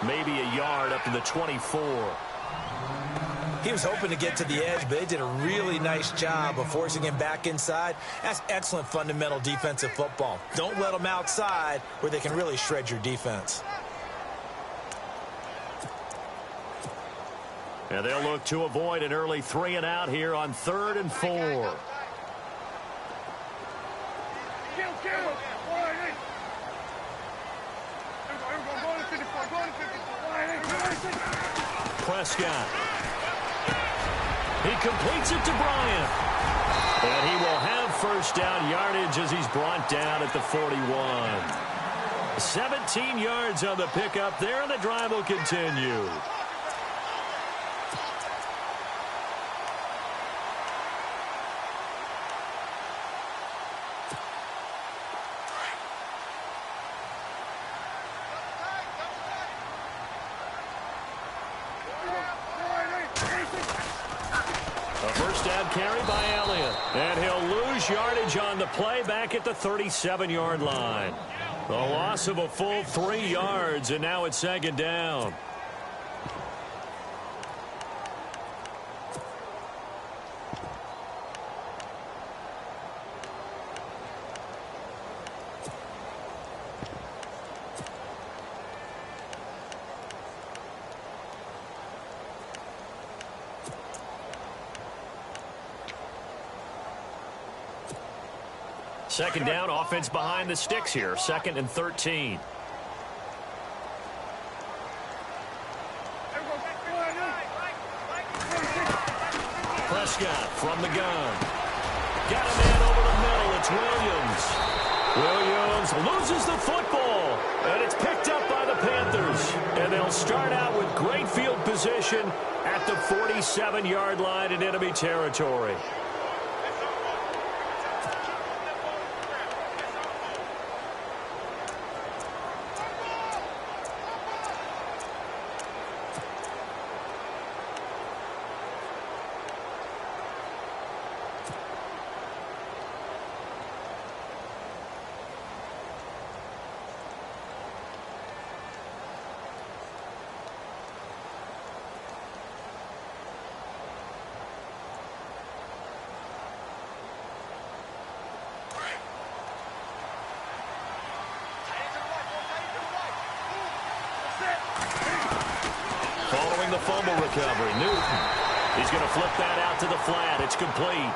maybe a yard up to the 24. He was hoping to get to the edge, but they did a really nice job of forcing him back inside. That's excellent fundamental defensive football. Don't let them outside where they can really shred your defense. And they'll look to avoid an early 3 and out here on 3rd and 4. Prescott. He completes it to Bryant. And he will have first down yardage as he's brought down at the 41. 17 yards on the pickup there, and the drive will continue. Carry by Elliott. And he'll lose yardage on the play back at the 37-yard line. A loss of a full 3 yards, and now it's 2nd down. Second down, offense behind the sticks here. 2nd and 13. Prescott from the gun. Got a man over the middle. It's Williams. Williams loses the football. And it's picked up by the Panthers. And they'll start out with great field position at the 47-yard line in enemy territory. Following the fumble recovery, Newton. He's going to flip that out to the flat. It's complete.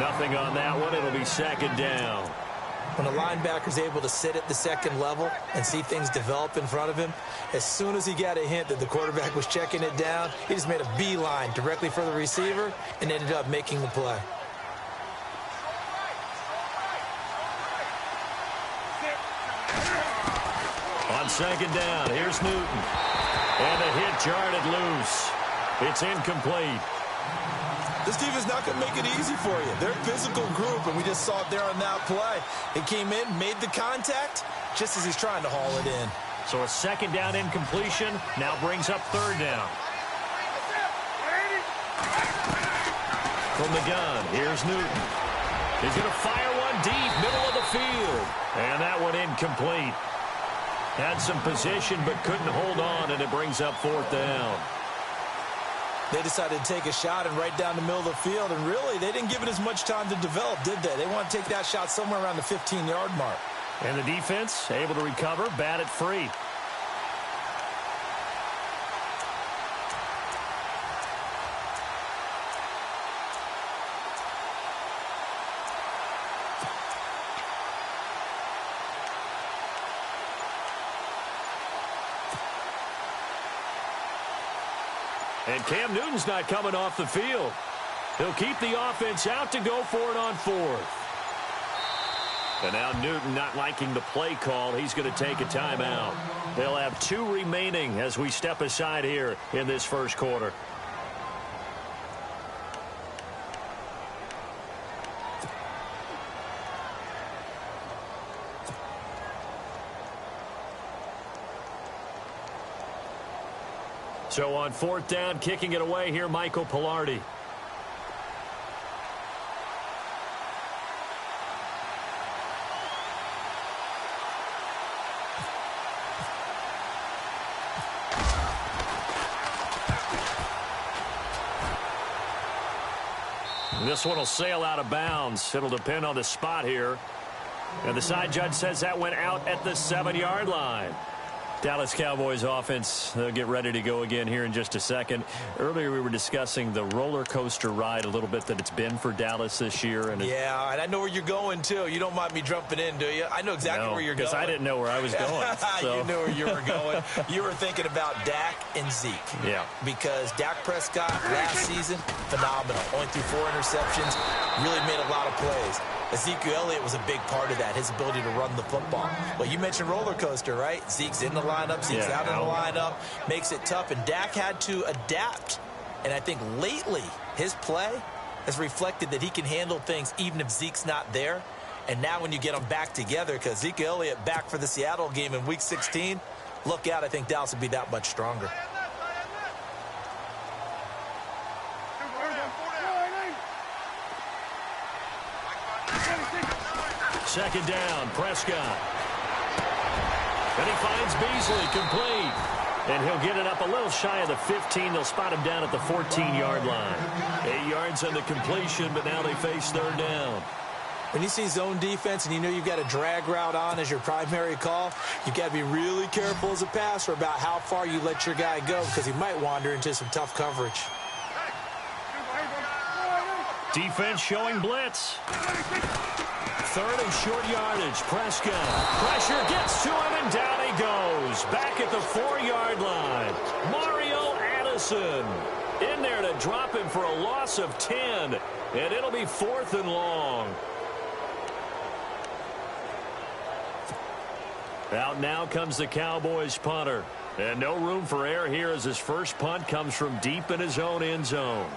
Nothing on that one. It'll be 2nd down. When a linebacker's able to sit at the 2nd level and see things develop in front of him, as soon as he got a hint that the quarterback was checking it down, he just made a beeline directly for the receiver and ended up making the play. On 2nd down, here's Newton. And a hit jarred it loose. It's incomplete. This defense is not going to make it easy for you. They're a physical group, and we just saw it there on that play. He came in, made the contact, just as he's trying to haul it in. So a 2nd down incompletion now brings up 3rd down. From the gun, here's Newton. He's going to fire one deep, middle of the field. And that one incomplete. Had some position but couldn't hold on, and it brings up 4th down. They decided to take a shot and right down the middle of the field, and really they didn't give it as much time to develop, did they? They want to take that shot somewhere around the 15-yard mark. And the defense able to recover, bat it free. And Cam Newton's not coming off the field. He'll keep the offense out to go for it on 4th. And now Newton not liking the play call. He's going to take a timeout. They'll have 2 remaining as we step aside here in this 1st quarter. So on 4th down, kicking it away here, Michael Pilardi. This one will sail out of bounds. It'll depend on the spot here. And the side judge says that went out at the 7-yard line. Dallas Cowboys offense, they'll get ready to go again here in just a second. Earlier we were discussing the roller coaster ride a little bit that it's been for Dallas this year. And yeah, and I know where you're going, too. You don't mind me jumping in, do you? I know exactly where you're going. Because I didn't know where I was going. So. You knew where you were going. You were thinking about Dak and Zeke. Yeah. Because Dak Prescott last season, phenomenal. Only threw 4 interceptions, really made a lot of plays. Ezekiel Elliott was a big part of that, his ability to run the football. Well, you mentioned roller coaster, right? Zeke's in the lineup, Zeke's out in the lineup, makes it tough, and Dak had to adapt. And I think lately his play has reflected that he can handle things even if Zeke's not there. And now when you get them back together, because Ezekiel Elliott back for the Seattle game in Week 16, look out, I think Dallas will be that much stronger. Second down, Prescott. And he finds Beasley complete. And he'll get it up a little shy of the 15. They'll spot him down at the 14-yard line. 8 yards on the completion, but now they face third down. When you see zone defense and you know you've got a drag route on as your primary call, you've got to be really careful as a passer about how far you let your guy go because he might wander into some tough coverage. Defense showing blitz. Third and short yardage. Prescott. Pressure gets to him, and down he goes. Back at the 4-yard line. Mario Addison in there to drop him for a loss of 10. And it'll be 4th and long. Out now comes the Cowboys punter. And no room for error here as his first punt comes from deep in his own end zone.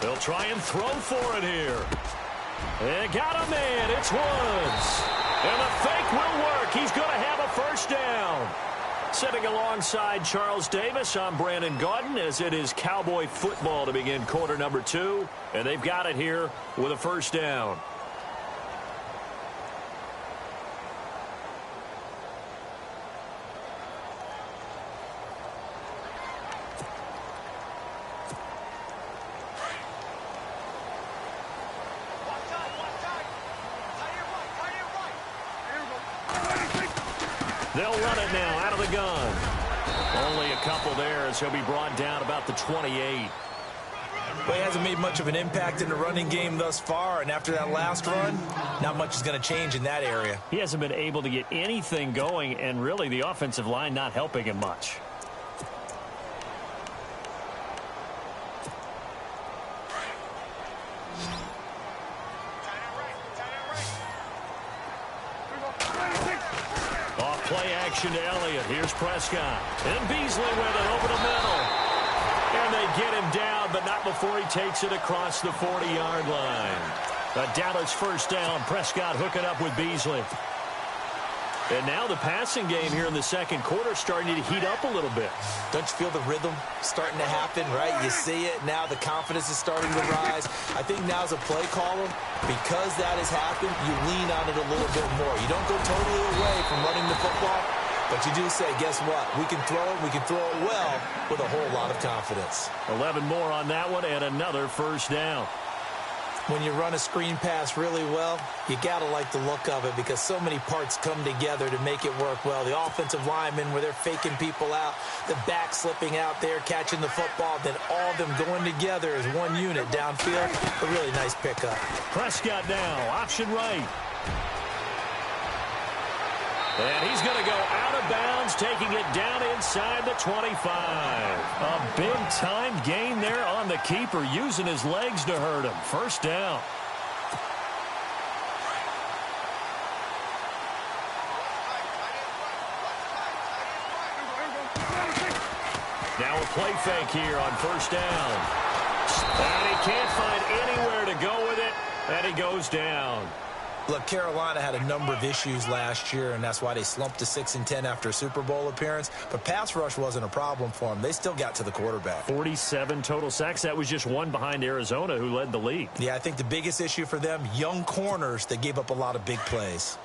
They'll try and throw for it here. And got a man. It's Woods. And the fake will work. He's going to have a first down. Sitting alongside Charles Davis, I'm Brandon Gaudin as it is Cowboy football to begin quarter number 2. And they've got it here with a first down. They'll run it now out of the gun. Only a couple there as he'll be brought down about the 28. Well, he hasn't made much of an impact in the running game thus far, and after that last run, not much is going to change in that area. He hasn't been able to get anything going, and really the offensive line not helping him much. Play action to Elliott. Here's Prescott. And Beasley with it over the middle. And they get him down, but not before he takes it across the 40-yard line. A Dallas first down. Prescott hooking up with Beasley. And now the passing game here in the second quarter starting to heat up a little bit. Don't you feel the rhythm starting to happen, right? You see it now. The confidence is starting to rise. I think now as a play caller, because that has happened, you lean on it a little bit more. You don't go totally away from running the football, but you do say, guess what? We can throw it. We can throw it well with a whole lot of confidence. 11 more on that one and another first down. When you run a screen pass really well, you got to like the look of it because so many parts come together to make it work well. The offensive linemen where they're faking people out, the back slipping out there, catching the football, then all of them going together as one unit downfield. A really nice pickup. Prescott now, option right. And he's going to go out of bounds, taking it down inside the 25. A big-time gain there on the keeper, using his legs to hurt him. First down. Now a play fake here on first down. And he can't find anywhere to go with it, and he goes down. Look, Carolina had a number of issues last year, and that's why they slumped to 6-10 after a Super Bowl appearance. But pass rush wasn't a problem for them. They still got to the quarterback. 47 total sacks. That was just one behind Arizona, who led the league. Yeah, I think the biggest issue for them, young corners that gave up a lot of big plays.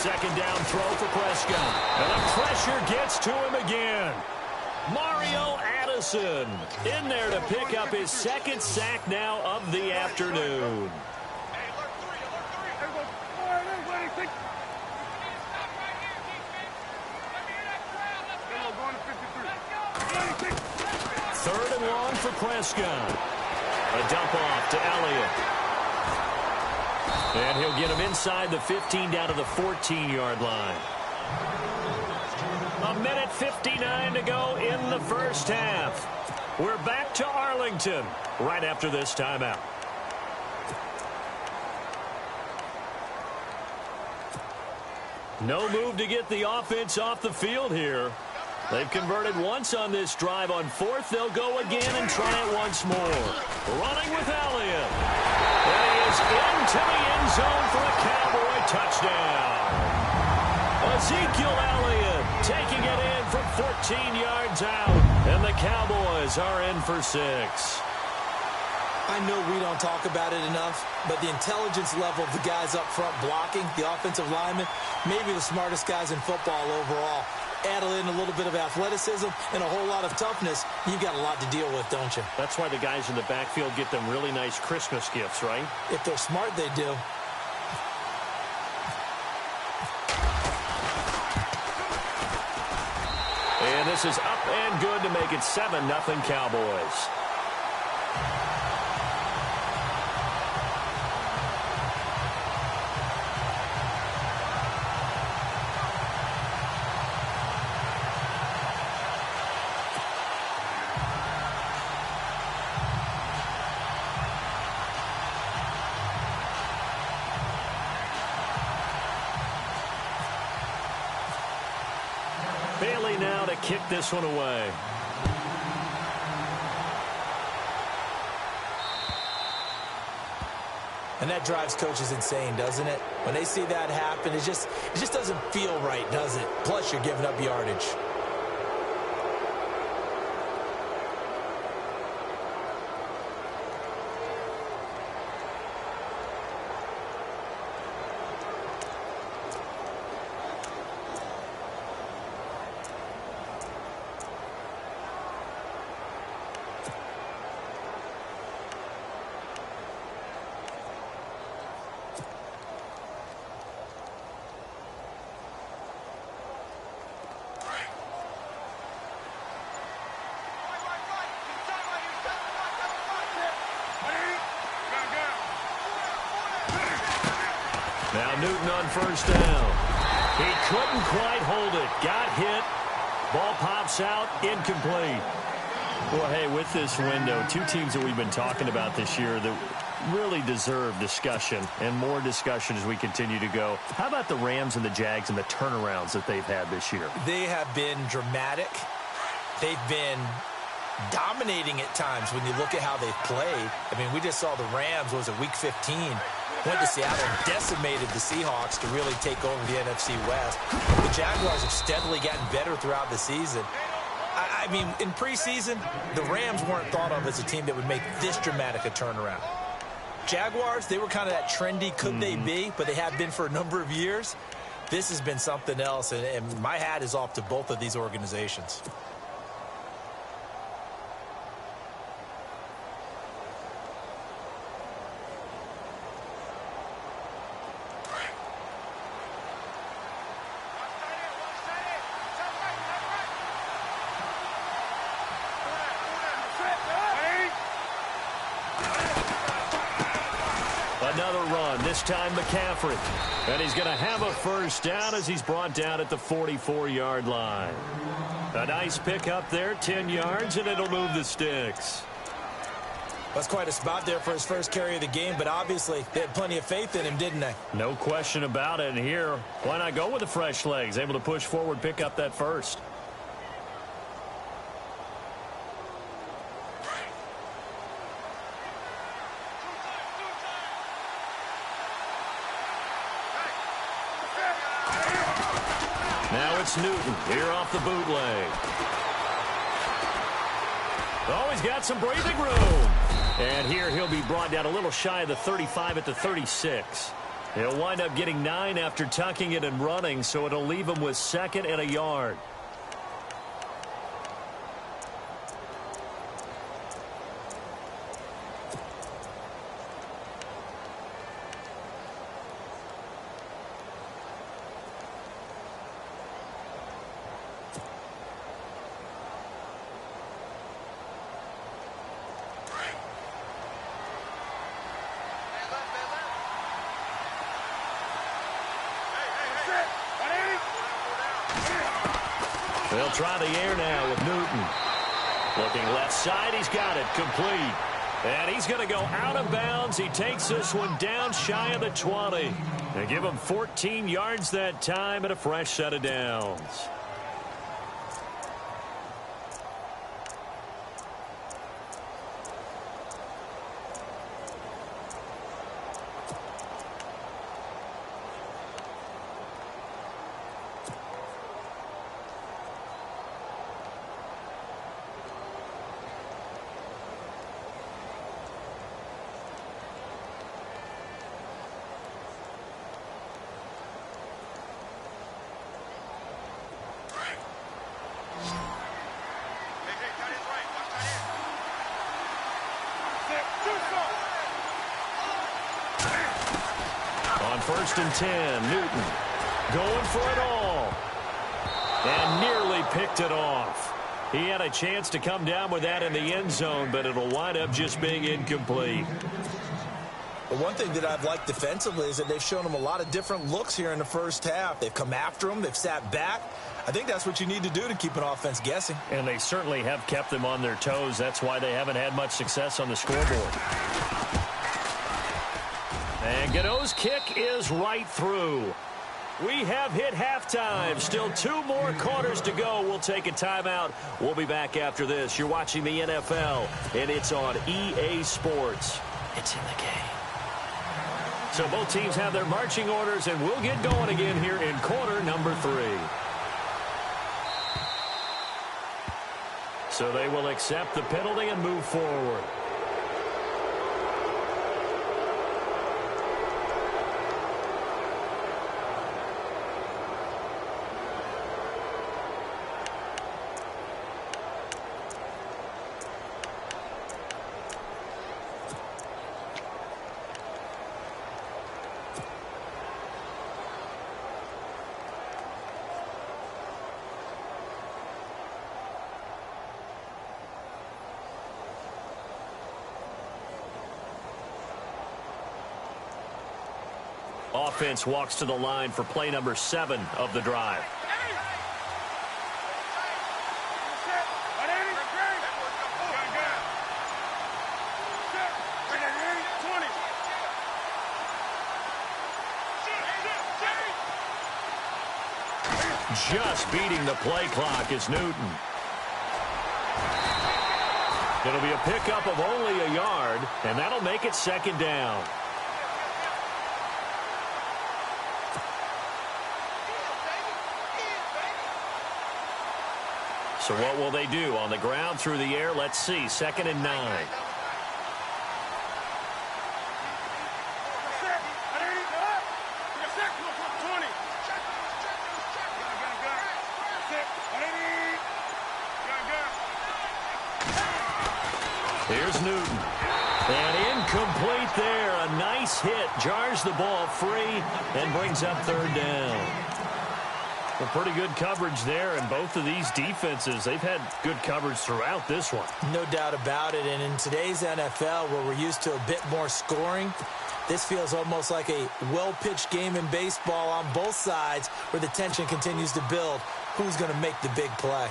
second down throw for Prescott. And the pressure gets to him again. Mario Addison in there to pick up his second sack now of the afternoon. Third and long for Prescott. A dump off to Elliott. And he'll get him inside the 15 down to the 14-yard line. A minute 59 to go in the first half. We're back to Arlington right after this timeout. No move to get the offense off the field here. They've converted once on this drive. On fourth, they'll go again and try it once more. Running with Elliott. And he is into the end zone for a Cowboy touchdown. Ezekiel Elliott taking it in from 14 yards out. And the Cowboys are in for 6. I know we don't talk about it enough, but the intelligence level of the guys up front blocking, the offensive linemen, maybe the smartest guys in football overall. Add in a little bit of athleticism and a whole lot of toughness, you've got a lot to deal with, don't you? That's why the guys in the backfield get them really nice Christmas gifts, right? If they're smart, they do. And this is up and good to make it 7-0 Cowboys. Bailey now to kick this one away. And that drives coaches insane, doesn't it? When they see that happen, it just doesn't feel right, does it? Plus, you're giving up yardage. Now Newton on first down. He couldn't quite hold it. Got hit. Ball pops out. Incomplete. Well, hey, with this window, two teams that we've been talking about this year that really deserve discussion and more discussion as we continue to go. How about the Rams and the Jags and the turnarounds that they've had this year? They have been dramatic. They've been dominating at times when you look at how they've played. I mean, we just saw the Rams, was it week 15, went to Seattle and decimated the Seahawks to really take over the NFC West. The Jaguars have steadily gotten better throughout the season. I mean, in preseason, the Rams weren't thought of as a team that would make this dramatic a turnaround. Jaguars, they were kind of that trendy, could they be, but they have been for a number of years. This has been something else, and my hat is off to both of these organizations. Another run, this time McCaffrey. And he's going to have a first down as he's brought down at the 44-yard line. A nice pickup there, 10 yards, and it'll move the sticks. That's quite a spot there for his first carry of the game, but obviously they had plenty of faith in him, didn't they? No question about it. And here, why not go with the fresh legs? Able to push forward, pick up that first. Now it's Newton here off the bootleg. Oh, he's got some breathing room. And here he'll be brought down a little shy of the 35 at the 36. He'll wind up getting 9 after tucking it and running, so it'll leave him with 2nd and a yard. They'll try the air now with Newton. Looking left side, he's got it complete. And he's going to go out of bounds. He takes this one down shy of the 20. They give him 14 yards that time and a fresh set of downs. On 1st and 10, Newton going for it all. And nearly picked it off. He had a chance to come down with that in the end zone, but it'll wind up just being incomplete. The one thing that I've liked defensively is that they've shown him a lot of different looks here in the first half. They've come after him. They've sat back. I think that's what you need to do to keep an offense guessing. And they certainly have kept them on their toes. That's why they haven't had much success on the scoreboard. And Godot's kick is right through. We have hit halftime. Still 2 more quarters to go. We'll take a timeout. We'll be back after this. You're watching the NFL, and it's on EA Sports. It's in the game. So both teams have their marching orders, and we'll get going again here in quarter number 3. So they will accept the penalty and move forward. Offense walks to the line for play number 7 of the drive. Just beating the play clock is Newton. It'll be a pickup of only a yard, and that'll make it 2nd down. So what will they do? On the ground, through the air, let's see. 2nd and 9. Here's Newton. And incomplete there. A nice hit. Jars the ball free and brings up 3rd down. Well, pretty good coverage there, and both of these defenses, they've had good coverage throughout this one. No doubt about it, and in today's NFL, where we're used to a bit more scoring, this feels almost like a well-pitched game in baseball on both sides where the tension continues to build. Who's going to make the big play?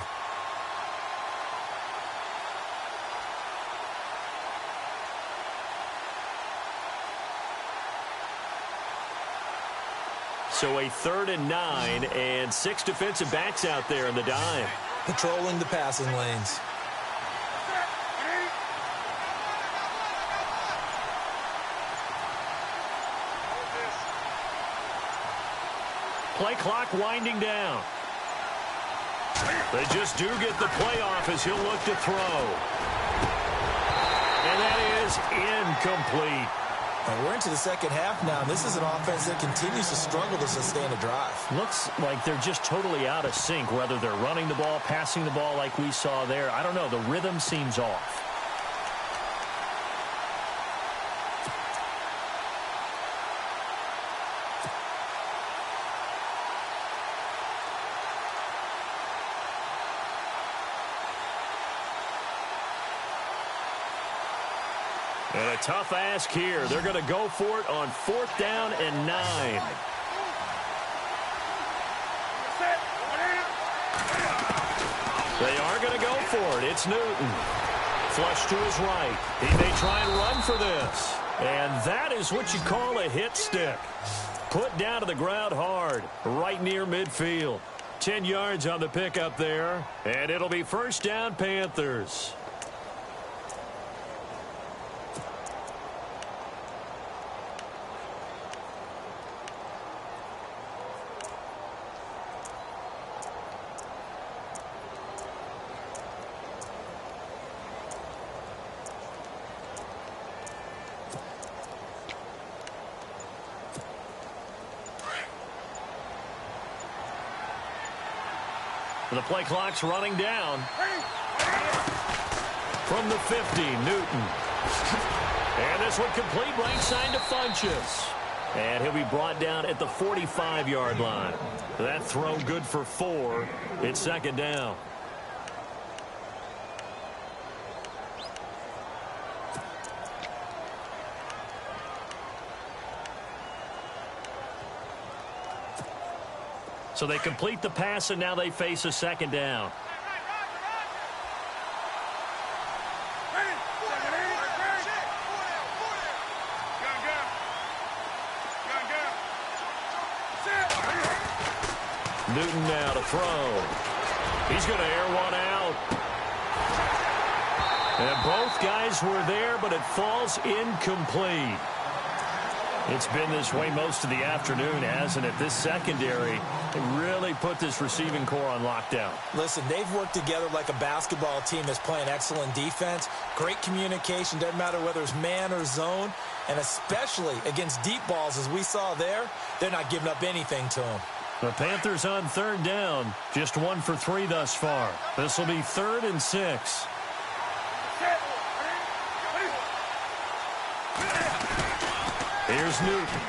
So a 3rd and 9 and 6 defensive backs out there in the dime. Patrolling the passing lanes. Play clock winding down. They just do get the play off as he'll look to throw. And that is incomplete. And we're into the second half now, and this is an offense that continues to struggle to sustain a drive. Looks like they're just totally out of sync, whether they're running the ball, passing the ball like we saw there. I don't know. The rhythm seems off. And a tough ask here. They're going to go for it on 4th down and 9. They are going to go for it. It's Newton. Flush to his right. He may try and run for this. And that is what you call a hit stick. Put down to the ground hard, right near midfield. 10 yards on the pickup there. And it'll be 1st down, Panthers. The play clock's running down. From the 50, Newton. And this one complete right side to Funchess. And he'll be brought down at the 45-yard line. That throw good for 4. It's 2nd down. So they complete the pass, and now they face a 2nd down. Newton now to throw. He's going to air one out. And both guys were there, but it falls incomplete. It's been this way most of the afternoon, hasn't it? This secondary really put this receiving core on lockdown. Listen, they've worked together like a basketball team that's playing excellent defense. Great communication, doesn't matter whether it's man or zone. And especially against deep balls, as we saw there, they're not giving up anything to them. The Panthers on 3rd down, just 1 for 3 thus far. This will be 3rd and 6. Here's Newton.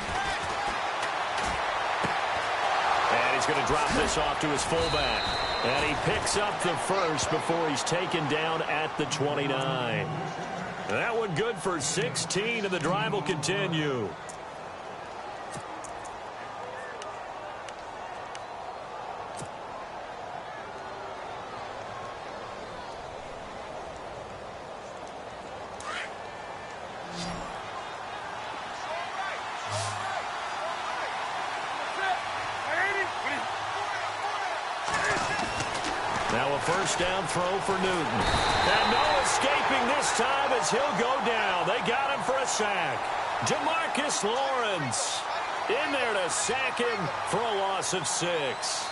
And he's going to drop this off to his fullback. And he picks up the first before he's taken down at the 29. That one good for 16, and the drive will continue. Now a 1st down throw for Newton. And no escaping this time as he'll go down. They got him for a sack. Demarcus Lawrence in there to sack him for a loss of 6.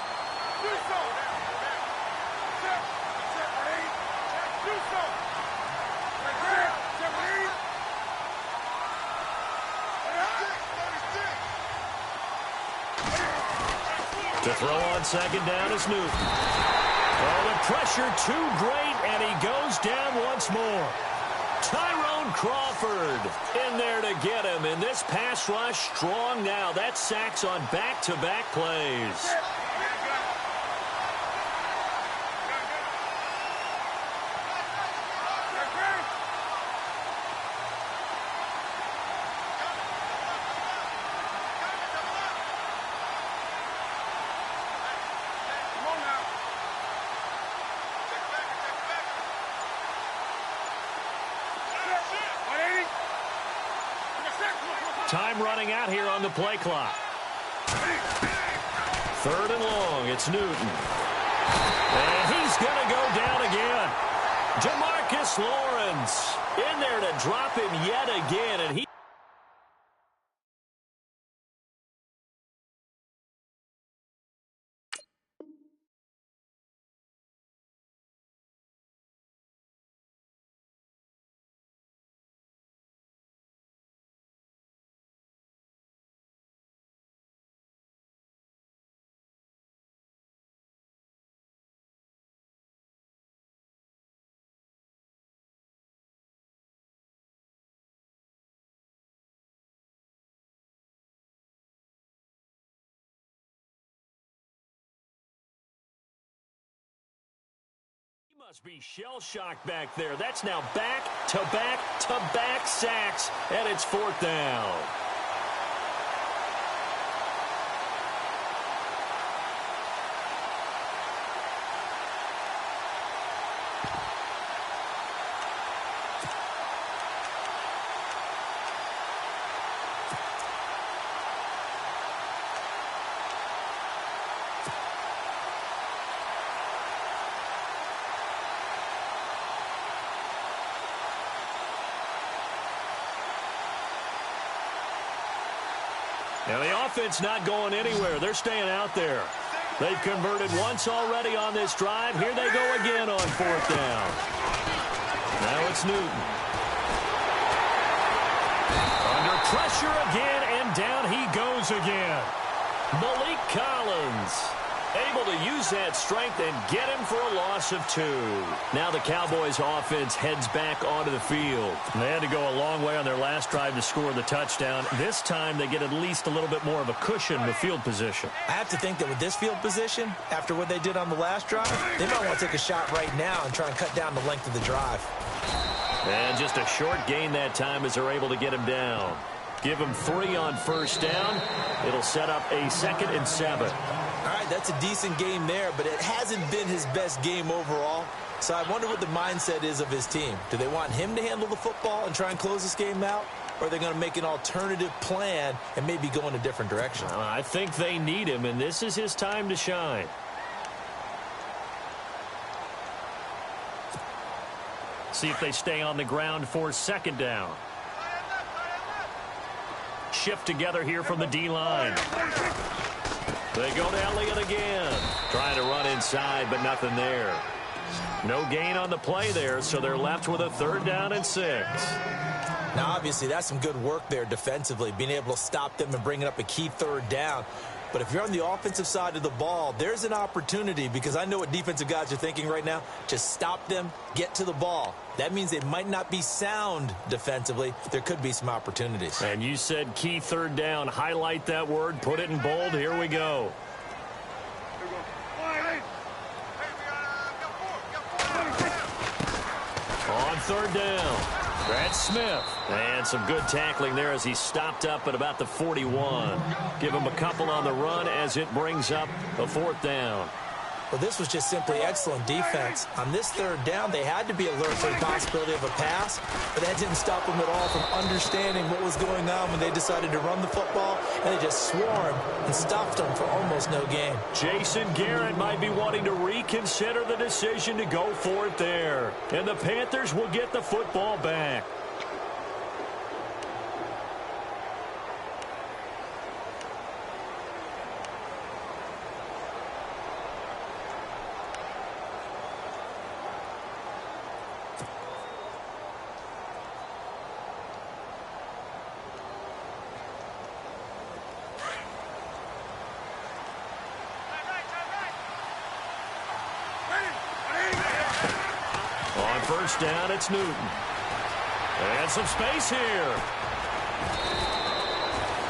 To throw on 2nd down is Newton. Oh, the pressure too great, and he goes down once more. Tyrone Crawford in there to get him, and this pass rush strong now. That sacks on back-to-back plays. Time running out here on the play clock. 3rd and long. It's Newton. And he's going to go down again. Demarcus Lawrence in there to drop him yet again. And he Must be shell-shocked back there. That's now back-to-back-to-back sacks, and it's 4th down. Now the offense not going anywhere. They're staying out there. They've converted once already on this drive. Here they go again on 4th down. Now it's Newton. Under pressure again, and down he goes again. Malik Collins able to use that strength and get him for a loss of 2. Now the Cowboys offense heads back onto the field. They had to go a long way on their last drive to score the touchdown. This time they get at least a little bit more of a cushion with field position. I have to think that with this field position, after what they did on the last drive, they might want to take a shot right now and try and cut down the length of the drive. And just a short gain that time as they're able to get him down. Give him 3 on 1st down. It'll set up a 2nd and 7. All right, that's a decent game there, but it hasn't been his best game overall. So I wonder what the mindset is of his team. Do they want him to handle the football and try and close this game out? Or are they going to make an alternative plan and maybe go in a different direction? I think they need him, and this is his time to shine. See if they stay on the ground for 2nd down. Shift together here from the D-line. They go to Elliott again. Trying to run inside, but nothing there. No gain on the play there, so they're left with a 3rd down and 6. Now, obviously, that's some good work there defensively, being able to stop them and bringing up a key 3rd down. But if you're on the offensive side of the ball, there's an opportunity, because I know what defensive guys are thinking right now. Just stop them, get to the ball. That means they might not be sound defensively. There could be some opportunities. And you said key 3rd down. Highlight that word. Put it in bold. Here we go. On 3rd down. Brad Smith. And some good tackling there as he stopped up at about the 41. Give him a couple on the run as it brings up a 4th down. Well, this was just simply excellent defense. On this 3rd down, they had to be alert for the possibility of a pass, but that didn't stop them at all from understanding what was going on when they decided to run the football, and they just swarmed and stopped them for almost no gain. Jason Garrett might be wanting to reconsider the decision to go for it there, and the Panthers will get the football back. On 1st down, it's Newton. And some space here.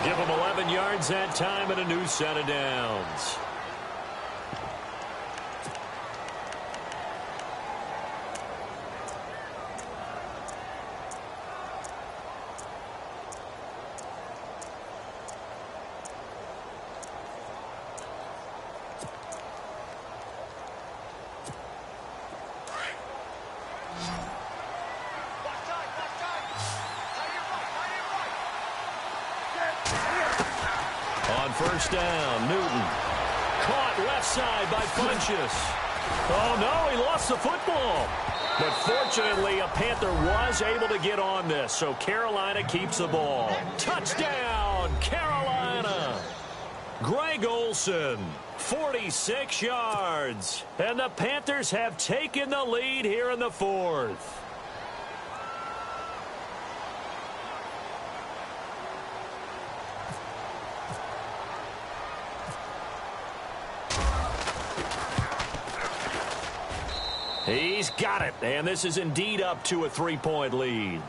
Give him 11 yards that time and a new set of downs. On 1st down, Newton. Caught left side by Funchess. Oh, no, he lost the football. But fortunately, a Panther was able to get on this, so Carolina keeps the ball. Touchdown, Carolina. Greg Olsen, 46 yards. And the Panthers have taken the lead here in the 4th. He's got it, and this is indeed up to a 3-point lead.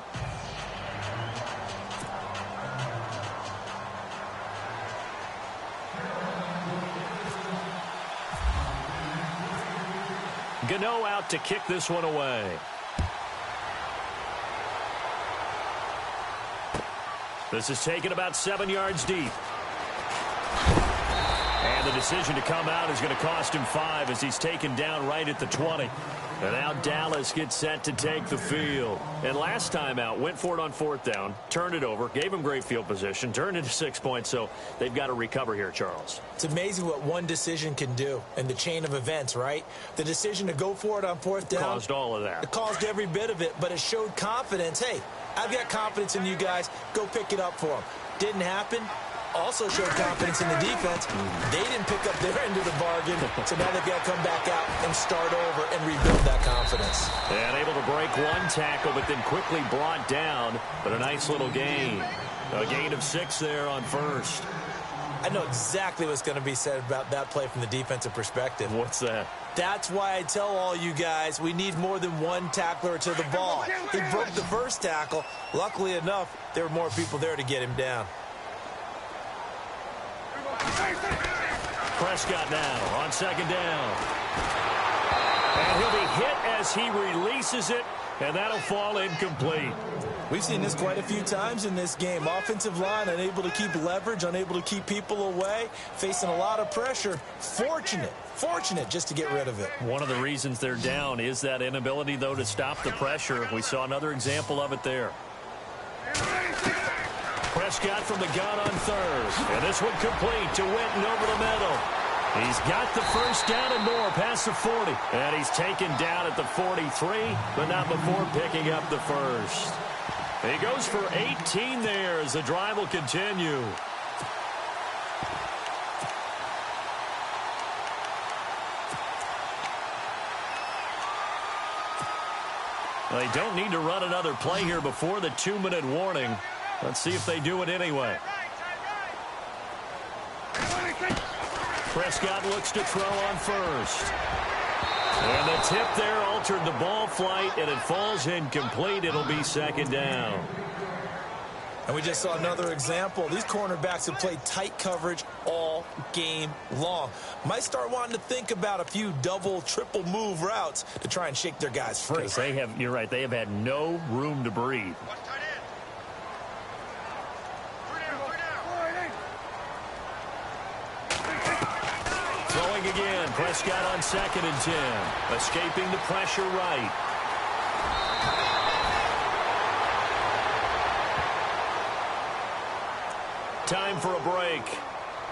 Gano out to kick this one away. This is taken about 7 yards deep. And the decision to come out is going to cost him 5 as he's taken down right at the 20. And now Dallas gets set to take the field. And last time out, went for it on 4th down, turned it over, gave him great field position, turned it to 6 points, so they've got to recover here, Charles. It's amazing what one decision can do in the chain of events, right? The decision to go for it on 4th down. Caused all of that. It caused every bit of it, but it showed confidence. Hey, I've got confidence in you guys. Go pick it up for them. Didn't happen. Also showed confidence in the defense. They didn't pick up their end of the bargain, so now they've got to come back out and start over and rebuild that confidence. And able to break one tackle, but then quickly brought down. But a nice little gain. A gain of 6 there on 1st. I know exactly what's going to be said about that play from the defensive perspective. What's that? That's why I tell all you guys we need more than one tackler to the ball. He broke the first tackle. Luckily enough, there were more people there to get him down. Prescott now on 2nd down. And he'll be hit as he releases it, and that'll fall incomplete. We've seen this quite a few times in this game. Offensive line unable to keep leverage, unable to keep people away, facing a lot of pressure. Fortunate just to get rid of it. One of the reasons they're down is that inability, though, to stop the pressure. We saw another example of it there. Prescott from the gun on 3rd. And this one complete to Witten over the middle. He's got the first down and more past the 40. And he's taken down at the 43, but not before picking up the first. He goes for 18 there as the drive will continue. They don't need to run another play here before the 2-minute warning. Let's see if they do it anyway. Prescott looks to throw on 1st. And the tip there altered the ball flight, and it falls incomplete. It'll be 2nd down. And we just saw another example. These cornerbacks have played tight coverage all game long. Might start wanting to think about a few double, triple move routes to try and shake their guys free. You're right, they have had no room to breathe. Throwing again, Prescott on 2nd and 10. Escaping the pressure right. Time for a break.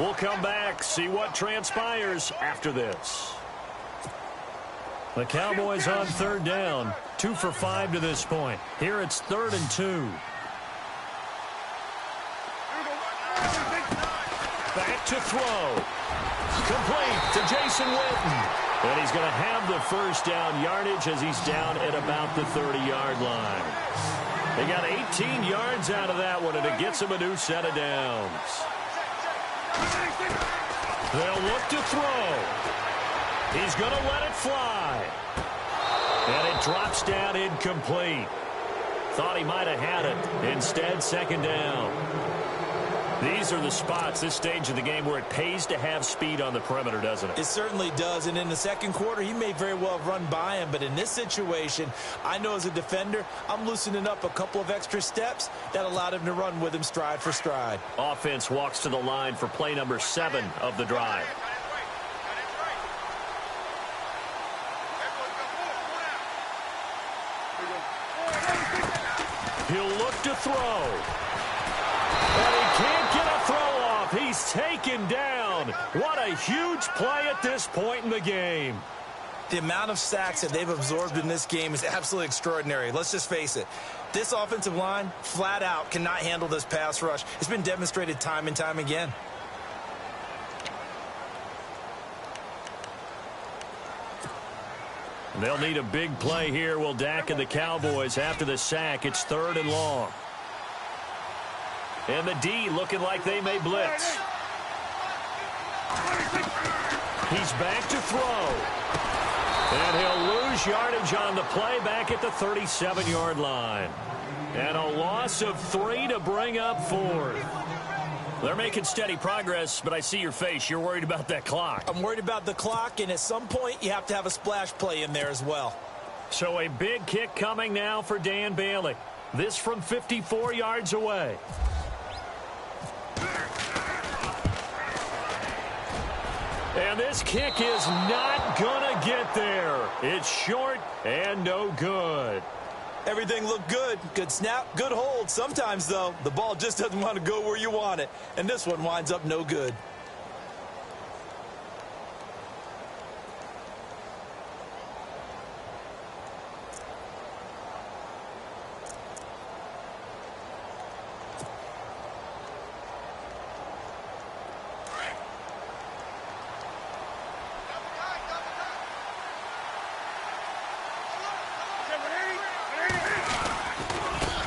We'll come back, see what transpires after this. The Cowboys on 3rd down. 2 for 5 to this point. Here it's 3rd and 2. Back to throw. Complete to Jason Witten. And he's going to have the first down yardage as he's down at about the 30-yard line. They got 18 yards out of that one, and it gets him a new set of downs. They'll look to throw. He's going to let it fly. And it drops down incomplete. Thought he might have had it. Instead, 2nd down. These are the spots, this stage of the game, where it pays to have speed on the perimeter, doesn't it? It certainly does, and in the second quarter, he may very well run by him, but in this situation, I know as a defender, I'm loosening up a couple of extra steps that allowed him to run with him stride for stride. Offense walks to the line for play number 7 of the drive. He'll look to throw. And he can't get a throw off. He's taken down. What a huge play at this point in the game. The amount of sacks that they've absorbed in this game is absolutely extraordinary. Let's just face it. This offensive line, flat out, cannot handle this pass rush. It's been demonstrated time and time again. They'll need a big play here. Will Dak and the Cowboys after the sack. It's 3rd and long. And the D looking like they may blitz. He's back to throw. And he'll lose yardage on the play back at the 37-yard line. And a loss of 3 to bring up 4th. They're making steady progress, but I see your face. You're worried about that clock. I'm worried about the clock, and at some point, you have to have a splash play in there as well. So a big kick coming now for Dan Bailey. This from 54 yards away. And this kick is not going to get there. It's short and no good. Everything looked good. Good snap, good hold. Sometimes, though, the ball just doesn't want to go where you want it. And this one winds up no good.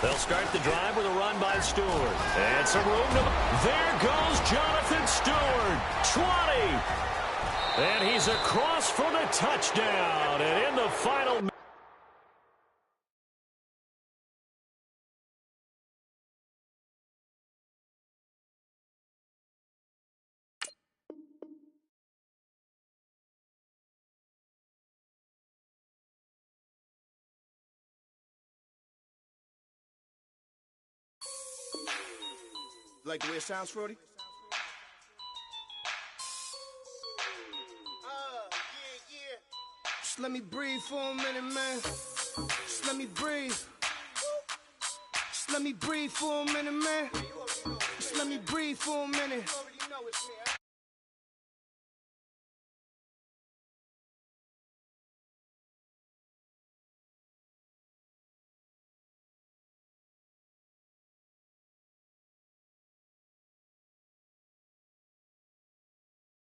They'll start the drive with a run by Stewart. And some room to... There goes Jonathan Stewart. 20. And he's across for the touchdown. And in the final... Like the way it sounds, Frody? Yeah. Just let me breathe for a minute, man. Just let me breathe. Just let me breathe for a minute, man. Just let me breathe for a minute.